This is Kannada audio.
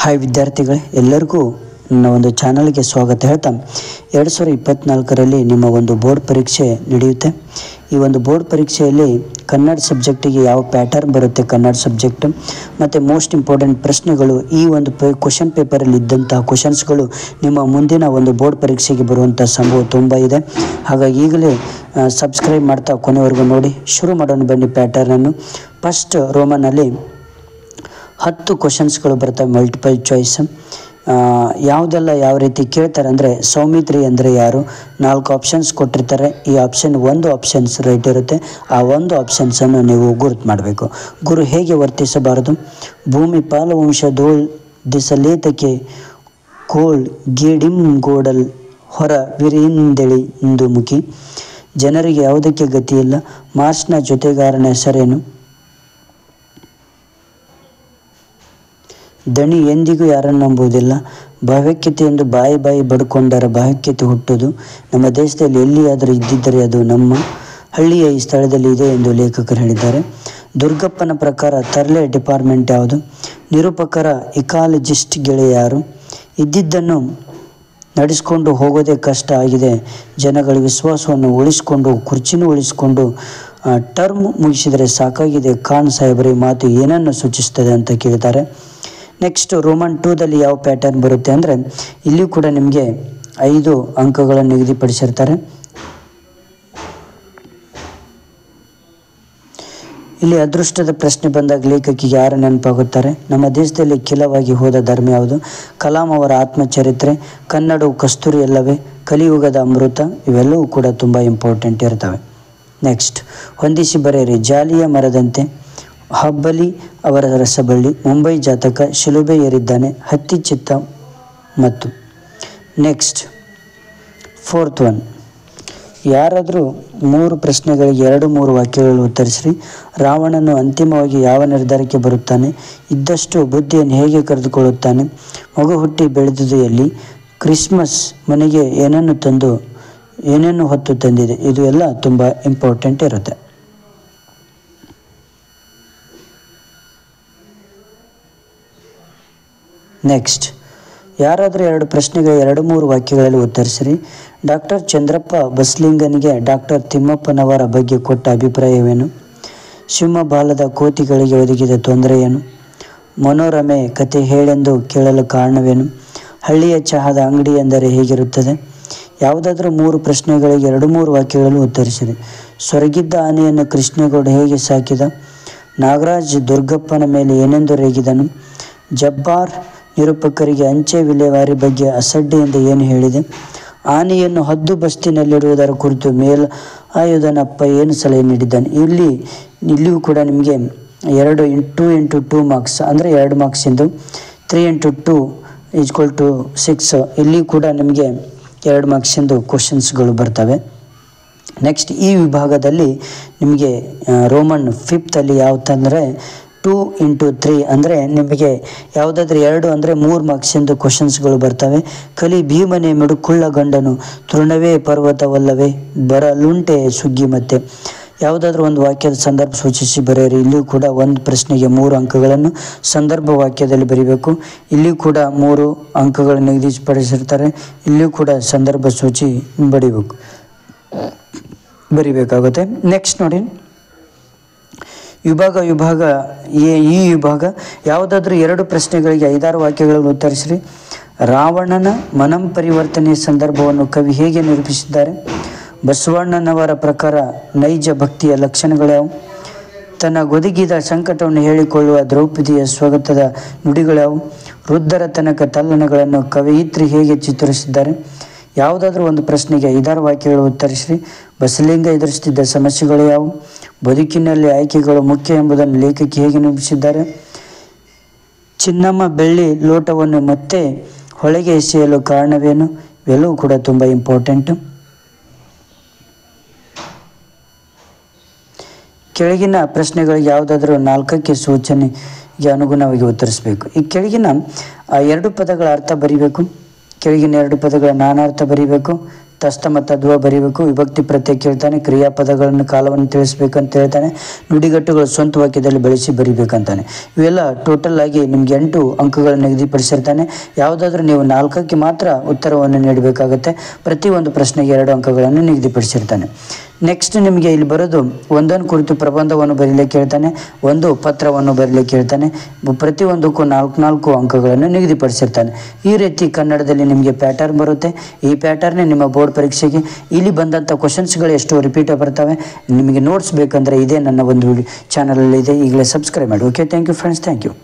ಹಾಯ್ ವಿದ್ಯಾರ್ಥಿಗಳೇ, ಎಲ್ಲರಿಗೂ ನನ್ನ ಒಂದು ಚಾನಲ್ಗೆ ಸ್ವಾಗತ ಹೇಳ್ತಾ 2024ರಲ್ಲಿ ನಿಮ್ಮ ಒಂದು ಬೋರ್ಡ್ ಪರೀಕ್ಷೆ ನಡೆಯುತ್ತೆ. ಈ ಒಂದು ಬೋರ್ಡ್ ಪರೀಕ್ಷೆಯಲ್ಲಿ ಕನ್ನಡ ಸಬ್ಜೆಕ್ಟಿಗೆ ಯಾವ ಪ್ಯಾಟರ್ನ್ ಬರುತ್ತೆ, ಕನ್ನಡ ಸಬ್ಜೆಕ್ಟ್ ಮತ್ತು ಮೋಸ್ಟ್ ಇಂಪಾರ್ಟೆಂಟ್ ಪ್ರಶ್ನೆಗಳು, ಈ ಒಂದು ಕ್ವಶನ್ ಪೇಪರಲ್ಲಿ ಇದ್ದಂತಹ ಕ್ವಶನ್ಸ್ಗಳು ನಿಮ್ಮ ಮುಂದಿನ ಒಂದು ಬೋರ್ಡ್ ಪರೀಕ್ಷೆಗೆ ಬರುವಂಥ ಸಂಭವ ತುಂಬ ಇದೆ. ಹಾಗಾಗಿ ಈಗಲೇ ಸಬ್ಸ್ಕ್ರೈಬ್ ಮಾಡ್ತಾ ಕೊನೆವರೆಗೂ ನೋಡಿ. ಶುರು ಮಾಡೋಣ ಬನ್ನಿ ಪ್ಯಾಟರ್ನನ್ನು. ಫಸ್ಟ್ ರೋಮನಲ್ಲಿ 10 ಕ್ವಶನ್ಸ್ಗಳು ಬರ್ತವೆ, ಮಲ್ಟಿಪಲ್ ಚಾಯ್ಸ್. ಯಾವುದೆಲ್ಲ ಯಾವ ರೀತಿ ಕೇಳ್ತಾರೆ ಅಂದರೆ, ಸೌಮಿತ್ರಿ ಅಂದರೆ ಯಾರು, 4 ಆಪ್ಷನ್ಸ್ ಕೊಟ್ಟಿರ್ತಾರೆ. ಈ ಒಂದು ಆಪ್ಷನ್ಸ್ ರೈಟ್ ಇರುತ್ತೆ. ಆ ಒಂದು ಆಪ್ಷನ್ಸನ್ನು ನೀವು ಗುರುತು ಮಾಡಬೇಕು. ಗುರು ಹೇಗೆ ವರ್ತಿಸಬಾರದು, ಭೂಮಿ ಪಾಲವಂಶದೋಳ್ ದಿಸಲೇತಕ್ಕೆ ಕೋಳ್ ಗೇಡಿಂ ಗೋಡಲ್ ಹೊರ ವಿರಿಂದೆಳಿ ಇಂದು ಮುಖಿ, ಜನರಿಗೆ ಯಾವುದಕ್ಕೆ ಗತಿಯಿಲ್ಲ, ಮಾರ್ಚ್ನ ಜೊತೆಗಾರನ ಹೆಸರೇನು, ದಣಿ ಎಂದಿಗೂ ಯಾರನ್ನು ನಂಬುವುದಿಲ್ಲ, ಭಾವ್ಯತೆ ಎಂದು ಬಾಯಿ ಬಡ್ಕೊಂಡರ ಭಾವ್ಯತೆ ಹುಟ್ಟುವುದು, ನಮ್ಮ ದೇಶದಲ್ಲಿ ಎಲ್ಲಿಯಾದರೂ ಇದ್ದಿದ್ದರೆ ಅದು ನಮ್ಮ ಹಳ್ಳಿಯ ಈ ಸ್ಥಳದಲ್ಲಿ ಇದೆ ಎಂದು ಲೇಖಕರು ಹೇಳಿದ್ದಾರೆ. ದುರ್ಗಪ್ಪನ ಪ್ರಕಾರ ತರ್ಲೆ ಡಿಪಾರ್ಟ್ಮೆಂಟ್ ಯಾವುದು, ನಿರೂಪಕರ ಇಕಾಲಜಿಸ್ಟ್ ಗೆಳೆಯ ಯಾರು, ಇದ್ದಿದ್ದನ್ನು ನಡೆಸ್ಕೊಂಡು ಹೋಗೋದೇ ಕಷ್ಟ ಆಗಿದೆ, ಜನಗಳ ವಿಶ್ವಾಸವನ್ನು ಉಳಿಸ್ಕೊಂಡು ಕುರ್ಚಿನೂ ಉಳಿಸ್ಕೊಂಡು ಟರ್ಮ್ ಮುಗಿಸಿದರೆ ಸಾಕಾಗಿದೆ, ಖಾನ್ ಸಾಹೇಬರ ಮಾತು ಏನನ್ನು ಸೂಚಿಸ್ತದೆ ಅಂತ ಕೇಳಿದ್ದಾರೆ. ನೆಕ್ಸ್ಟ್ ರೋಮನ್ 2ದಲ್ಲಿ ಯಾವ ಪ್ಯಾಟರ್ನ್ ಬರುತ್ತೆ ಅಂದರೆ, ಇಲ್ಲಿಯೂ ಕೂಡ ನಿಮಗೆ 5 ಅಂಕಗಳನ್ನು ನಿಗದಿಪಡಿಸಿರ್ತಾರೆ. ಇಲ್ಲಿ ಅದೃಷ್ಟದ ಪ್ರಶ್ನೆ ಬಂದಾಗ ಲೇಖಕಿಗೆ ಯಾರು ನೆನಪಾಗುತ್ತಾರೆ, ನಮ್ಮ ದೇಶದಲ್ಲಿ ಕಿಲವಾಗಿ ಹೋದ ಧರ್ಮ ಯಾವುದು, ಕಲಾಂ ಅವರ ಆತ್ಮಚರಿತ್ರೆ, ಕನ್ನಡವು ಕಸ್ತೂರಿ ಅಲ್ಲವೇ, ಕಲಿಯುಗದ ಅಮೃತ, ಇವೆಲ್ಲವೂ ಕೂಡ ತುಂಬ ಇಂಪಾರ್ಟೆಂಟ್ ಇರ್ತವೆ. ನೆಕ್ಸ್ಟ್ ಹೊಂದಿಸಿ ಬರೆಯಿರಿ, ಜಾಲಿಯ ಮರದಂತೆ, ಹಬ್ಬಲಿ ಅವರ ರಸಬಳ್ಳಿ, ಮುಂಬೈ ಜಾತಕ, ಶಿಲುಬೆ ಏರಿದ್ದಾನೆ, ಹತ್ತಿ ಚಿತ್ತ ಮತ್ತು. ನೆಕ್ಸ್ಟ್ 4th ಒನ್, ಯಾರಾದರೂ 3 ಪ್ರಶ್ನೆಗಳಿಗೆ 2-3 ವಾಕ್ಯಗಳನ್ನು ಉತ್ತರಿಸಿರಿ. ರಾವಣನು ಅಂತಿಮವಾಗಿ ಯಾವ ನಿರ್ಧಾರಕ್ಕೆ ಬರುತ್ತಾನೆ, ಇದ್ದಷ್ಟು ಬುದ್ಧಿಯನ್ನು ಹೇಗೆ ಕರೆದುಕೊಳ್ಳುತ್ತಾನೆ, ಮಗು ಹುಟ್ಟಿ ಬೆಳೆದುದು ಎಲ್ಲಿ, ಕ್ರಿಸ್ಮಸ್ ಮನೆಗೆ ಏನನ್ನು ಹೊತ್ತು ತಂದಿದೆ, ಇದು ಎಲ್ಲ ತುಂಬ ಇಂಪಾರ್ಟೆಂಟ್ ಇರುತ್ತೆ. ನೆಕ್ಸ್ಟ್ ಯಾರಾದರೂ 2 ಪ್ರಶ್ನೆಗೆ 2-3 ವಾಕ್ಯಗಳಲ್ಲಿ ಉತ್ತರಿಸಿರಿ. ಡಾಕ್ಟರ್ ಚಂದ್ರಪ್ಪ ಬಸ್ಲಿಂಗನಿಗೆ ಡಾಕ್ಟರ್ ತಿಮ್ಮಪ್ಪನವರ ಬಗ್ಗೆ ಕೊಟ್ಟ ಅಭಿಪ್ರಾಯವೇನು, ಸಿಂಹಬಾಲದ ಕೋತಿಗಳಿಗೆ ಒದಗಿದ ತೊಂದರೆಯೇನು, ಮನೋರಮೆ ಕತೆ ಹೇಳೆಂದು ಕೇಳಲು ಕಾರಣವೇನು, ಹಳ್ಳಿಯ ಚಹಾದ ಅಂಗಡಿ ಎಂದರೆ ಹೇಗಿರುತ್ತದೆ. ಯಾವುದಾದ್ರೂ 3 ಪ್ರಶ್ನೆಗಳಿಗೆ 2-3 ವಾಕ್ಯಗಳಲ್ಲಿ ಉತ್ತರಿಸಿರಿ. ಸೊರಗಿದ್ದ ಆನೆಯನ್ನು ಕೃಷ್ಣೇಗೌಡ ಹೇಗೆ ಸಾಕಿದ, ನಾಗರಾಜ್ ದುರ್ಗಪ್ಪನ ಮೇಲೆ ಏನೆಂದು ರೇಗಿದನು, ಜಬ್ಬಾರ್ ನಿರೂಪಕರಿಗೆ ಅಂಚೆ ವಿಲೇವಾರಿ ಬಗ್ಗೆ ಅಸಡ್ಡೆಯಿಂದ ಏನು ಹೇಳಿದೆ, ಆನೆಯನ್ನು ಹದ್ದು ಬಸ್ತಿನಲ್ಲಿಡುವುದರ ಕುರಿತು ಮೇಲಾಯುಧನಪ್ಪ ಏನು ಸಲಹೆ ನೀಡಿದ್ದಾನೆ. ಇಲ್ಲಿಯೂ ಕೂಡ ನಿಮಗೆ 2 ಮಾರ್ಕ್ಸ್ ಅಂದರೆ 2 ಮಾರ್ಕ್ಸಿಂದು, 3 × 2 = 6, ಇಲ್ಲಿ ಕೂಡ ನಿಮಗೆ 2 ಮಾರ್ಕ್ಸಿಂದು ಕ್ವಶನ್ಸ್ಗಳು ಬರ್ತವೆ. ನೆಕ್ಸ್ಟ್ ಈ ವಿಭಾಗದಲ್ಲಿ ನಿಮಗೆ ರೋಮನ್ 5th ಯಾವತ್ತಂದರೆ 2 × 3 ಅಂದರೆ ನಿಮಗೆ ಯಾವುದಾದ್ರೂ 2 ಅಂದರೆ 3 ಮಾರ್ಕ್ಸಿಂದು ಕ್ವಶನ್ಸ್ಗಳು ಬರ್ತವೆ. ಕಲಿ ಭೀಮನೆ ಮಿಡುಕುಳ್ಳ ಗಂಡನು ತೃಣವೇ ಪರ್ವತವಲ್ಲವೇ, ಬರಲುಂಟೆ ಸುಗ್ಗಿ ಮತ್ತೆ, ಯಾವುದಾದ್ರೂ ಒಂದು ವಾಕ್ಯದ ಸಂದರ್ಭ ಸೂಚಿಸಿ ಬರೆಯಿರಿ. ಇಲ್ಲಿಯೂ ಕೂಡ 1 ಪ್ರಶ್ನೆಗೆ 3 ಅಂಕಗಳನ್ನು ಸಂದರ್ಭ ವಾಕ್ಯದಲ್ಲಿ ಬರೀಬೇಕು. ಇಲ್ಲಿಯೂ ಕೂಡ 3 ಅಂಕಗಳನ್ನು ನಿಗದಿಪಡಿಸಿರ್ತಾರೆ. ಇಲ್ಲಿಯೂ ಕೂಡ ಸಂದರ್ಭ ಸೂಚಿ ಬರಿಬೇಕಾಗುತ್ತೆ. ನೆಕ್ಸ್ಟ್ ನೋಡಿ, ವಿಭಾಗ ಈ ವಿಭಾಗ ಯಾವುದಾದ್ರೂ 2 ಪ್ರಶ್ನೆಗಳಿಗೆ 5-6 ವಾಕ್ಯಗಳನ್ನು ಉತ್ತರಿಸಿರಿ. ರಾವಣನ ಮನಂ ಪರಿವರ್ತನೆಯ ಸಂದರ್ಭವನ್ನು ಕವಿ ಹೇಗೆ ನಿರೂಪಿಸಿದ್ದಾರೆ, ಬಸವಣ್ಣನವರ ಪ್ರಕಾರ ನೈಜ ಭಕ್ತಿಯ ಲಕ್ಷಣಗಳ್ಯಾವು, ತನ್ನ ಒದಗಿದ ಸಂಕಟವನ್ನು ಹೇಳಿಕೊಳ್ಳುವ ದ್ರೌಪದಿಯ ಸ್ವಗತದ ನುಡಿಗಳ್ಯಾವು, ವೃದ್ಧರ ತನಕ ತಲ್ಲಣಗಳನ್ನು ಕವಯಿತ್ರಿ ಹೇಗೆ ಚಿತ್ರಿಸಿದ್ದಾರೆ. ಯಾವುದಾದ್ರೂ ಒಂದು ಪ್ರಶ್ನೆಗೆ 5-6 ವಾಕ್ಯಗಳು ಉತ್ತರಿಸಿರಿ. ಬಸಲಿಂಗ ಎದುರಿಸುತ್ತಿದ್ದ ಸಮಸ್ಯೆಗಳು ಯಾವುವು, ಬದುಕಿನಲ್ಲಿ ಆಯ್ಕೆಗಳು ಮುಖ್ಯ ಎಂಬುದನ್ನು ಲೇಖಕಿ ಹೇಗೆ ನಿರೂಪಿಸಿದ್ದಾರೆ, ಚಿನ್ನಮ್ಮ ಬೆಳ್ಳಿ ಲೋಟವನ್ನು ಮತ್ತೆ ಹೊಳೆಗೆ ಎಸೆಯಲು ಕಾರಣವೇನು, ಇವೆಲ್ಲವೂ ಕೂಡ ತುಂಬ ಇಂಪಾರ್ಟೆಂಟು. ಕೆಳಗಿನ ಪ್ರಶ್ನೆಗಳಿಗೆ ಯಾವುದಾದ್ರೂ 4ಕ್ಕೆ ಸೂಚನೆಗೆ ಅನುಗುಣವಾಗಿ ಉತ್ತರಿಸಬೇಕು. ಈ ಕೆಳಗಿನ 2 ಪದಗಳ ಅರ್ಥ ಬರೀಬೇಕು. ಕೆಳಗಿನ 2 ಪದಗಳ ನಾನಾರ್ಥ ಬರೀಬೇಕು. ತಸ್ತಮ ತದ್ವ ಬರೀಬೇಕು, ವಿಭಕ್ತಿ ಪ್ರತ್ಯಯ ಕೇಳ್ತಾನೆ, ಕ್ರಿಯಾಪದಗಳನ್ನು ಕಾಲವನ್ನು ತಿಳಿಸ್ಬೇಕಂತ ಹೇಳ್ತಾನೆ, ನುಡಿಗಟ್ಟುಗಳು ಸ್ವಂತ ವಾಕ್ಯದಲ್ಲಿ ಬಳಸಿ ಬರಿಬೇಕಂತಾನೆ. ಇವೆಲ್ಲ ಟೋಟಲ್ ಆಗಿ ನಿಮ್ಗೆ 8 ಅಂಕಗಳನ್ನು ನಿಗದಿಪಡಿಸಿರ್ತಾನೆ. ಯಾವುದಾದ್ರೂ ನೀವು 4ಕ್ಕೆ ಮಾತ್ರ ಉತ್ತರವನ್ನು ನೀಡಬೇಕಾಗುತ್ತೆ. ಪ್ರತಿ ಒಂದು ಪ್ರಶ್ನೆಗೆ 2 ಅಂಕಗಳನ್ನು ನಿಗದಿಪಡಿಸಿರ್ತಾನೆ. ನೆಕ್ಸ್ಟ್ ನಿಮಗೆ ಇಲ್ಲಿ ಬರೋದು ಒಂದೊಂದು ಕುರಿತು ಪ್ರಬಂಧವನ್ನು ಬರೀಲಿಕ್ಕೆ ಹೇಳ್ತಾನೆ, ಒಂದು ಪತ್ರವನ್ನು ಬರೀಲಿಕ್ಕೆ ಹೇಳ್ತಾನೆ. ಪ್ರತಿಯೊಂದಕ್ಕೂ 4 ಅಂಕಗಳನ್ನು ನಿಗದಿಪಡಿಸಿರ್ತಾನೆ. ಈ ರೀತಿ ಕನ್ನಡದಲ್ಲಿ ನಿಮಗೆ ಪ್ಯಾಟರ್ನ್ ಬರುತ್ತೆ. ಈ ಪ್ಯಾಟರ್ನೇ ನಿಮ್ಮ ಬೋರ್ಡ್ ಪರೀಕ್ಷೆಗೆ. ಇಲ್ಲಿ ಬಂದಂಥ ಕ್ವಶನ್ಸ್ಗಳು ಎಷ್ಟು ರಿಪೀಟ್ ಬರ್ತವೆ. ನಿಮಗೆ ನೋಟ್ಸ್ ಬೇಕಂದರೆ ಇದೇ ನನ್ನ ಒಂದು ಚಾನಲಲ್ಲಿ ಇದೆ, ಈಗಲೇ ಸಬ್ಸ್ಕ್ರೈಬ್ ಮಾಡಿ. Okay, thank you friends, thank you.